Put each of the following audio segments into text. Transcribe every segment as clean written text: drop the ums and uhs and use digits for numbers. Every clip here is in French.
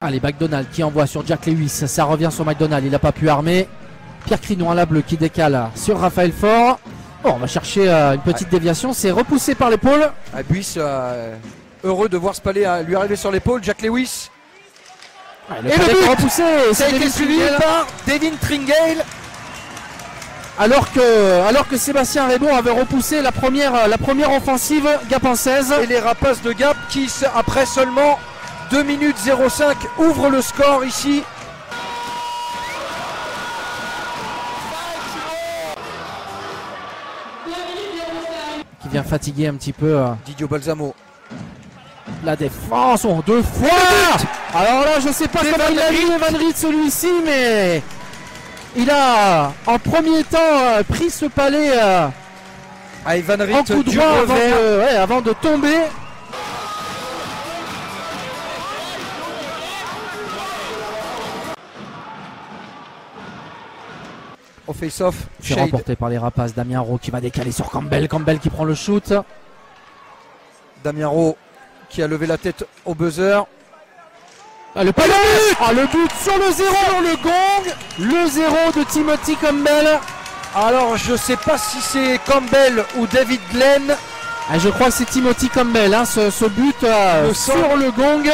Allez, McDonald qui envoie sur Jack Lewis. Ça revient sur McDonald. Il n'a pas pu armer. Pierre Crinon à la bleue qui décale sur Raphaël Faure. Oh, on va chercher une petite déviation. C'est repoussé par l'épaule. Buis heureux de voir ce palais lui arriver sur l'épaule. Jack Lewis. Le palais est repoussé. Ça a été suivi par Devin Tringale. Alors que Sébastien Raymond avait repoussé la première offensive gapençaise. Et les Rapaces de Gap qui, après seulement 2 minutes 05, ouvrent le score ici. Qui vient fatiguer un petit peu Didio Balsamo. La défense, deux fois. Alors là, je sais pas comment il a vu Evan Reed celui-ci, mais il a en premier temps pris ce palais Evan Reed en coup droit avant de tomber. Au face-off, c'est remporté par les Rapaces. Damien Rowe qui va décaler sur Campbell. Campbell qui prend le shoot. Damien Rowe qui a levé la tête au buzzer. Le but sur le 0, le gong. Le 0 de Timothy Campbell. Alors je sais pas si c'est Campbell ou David Glenn. Je crois que c'est Timothy Campbell, hein, ce but sur le gong.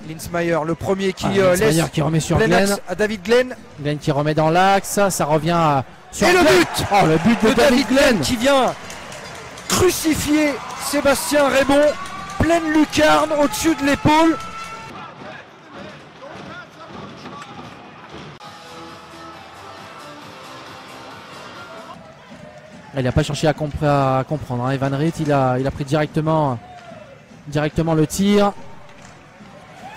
Linsmeyer, le premier qui laisse qui remet sur Glenn à David Glenn. Glenn qui remet dans l'axe, ça revient sur et Glenn. Le but de David Glenn qui vient crucifier Sébastien Raymond, pleine lucarne au-dessus de l'épaule. Il n'a pas cherché à comprendre. Hein. Evan Reed, il a pris directement le tir.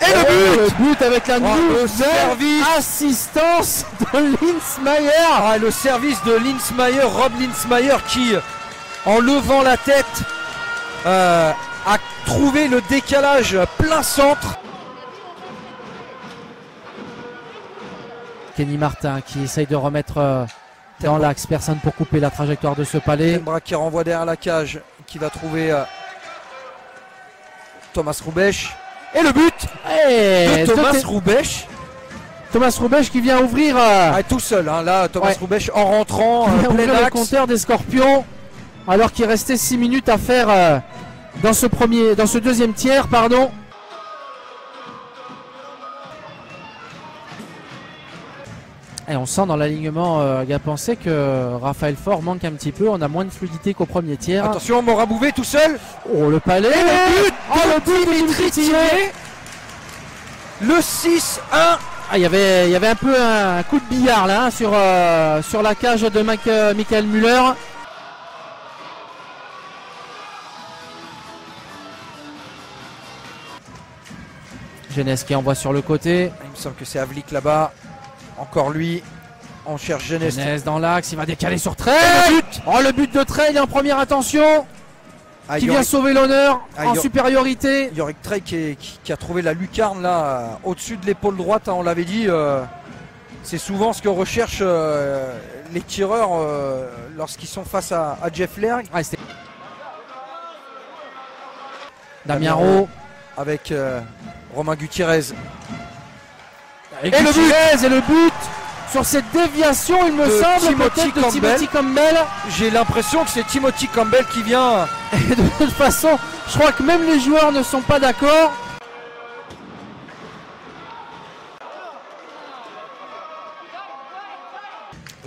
Et le but avec la nouvelle service assistance de Linsmeyer. Le service de Linsmeyer, Rob Linsmeyer qui, en levant la tête, a trouvé le décalage plein centre. Kenny Martin qui essaye de remettre dans l'axe, personne pour couper la trajectoire de ce palais. Tembra qui renvoie derrière la cage, qui va trouver Thomas Roubèche. Et le but de Thomas Roubèche. Thomas Roubèche qui vient ouvrir tout seul, hein, là Thomas Roubèche en rentrant le compteur des Scorpions, alors qu'il restait 6 minutes à faire dans ce deuxième tiers, pardon. Et on sent dans l'alignement Gapençais que Raphaël Faure manque un petit peu. On a moins de fluidité qu'au premier tiers. Attention, Morin Bouvet tout seul. Oh, le palais. Le but de Dimitri Thierry. Le 6-1. Il y avait un peu un coup de billard là sur la cage de Michael Müller. Jeunesse qui envoie sur le côté. Il me semble que c'est Havlik là-bas. Encore lui. On cherche Jeunesse. Jeunesse dans l'axe, il va décaler sur Trey. Le but de Trey, il est en première attention. Qui vient sauver l'honneur en supériorité. Yorick Trey qui a trouvé la lucarne là au-dessus de l'épaule droite, hein, on l'avait dit. C'est souvent ce que recherchent les tireurs lorsqu'ils sont face à Jeff Lerg. Damien Rowe avec Romain Gutiérrez. Et le but sur cette déviation, il me semble, peut-être de Timothy Campbell. J'ai l'impression que c'est Timothy Campbell qui vient. Et de toute façon, je crois que même les joueurs ne sont pas d'accord.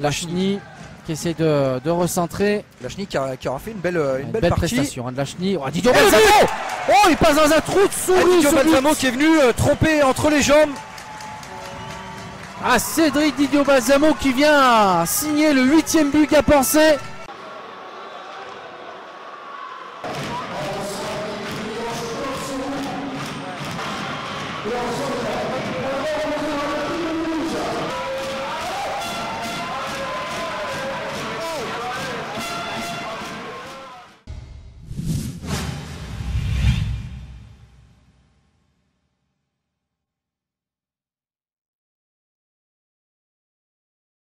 Lachny qui essaie de recentrer. Lachny qui aura fait une belle partie. Prestation de Lachny. Didio Balsamo. Il passe dans un trou de souris. Didio Balsamo qui est venu tromper entre les jambes. Cédric Didio Balsamo qui vient signer le 8e but Gapençais.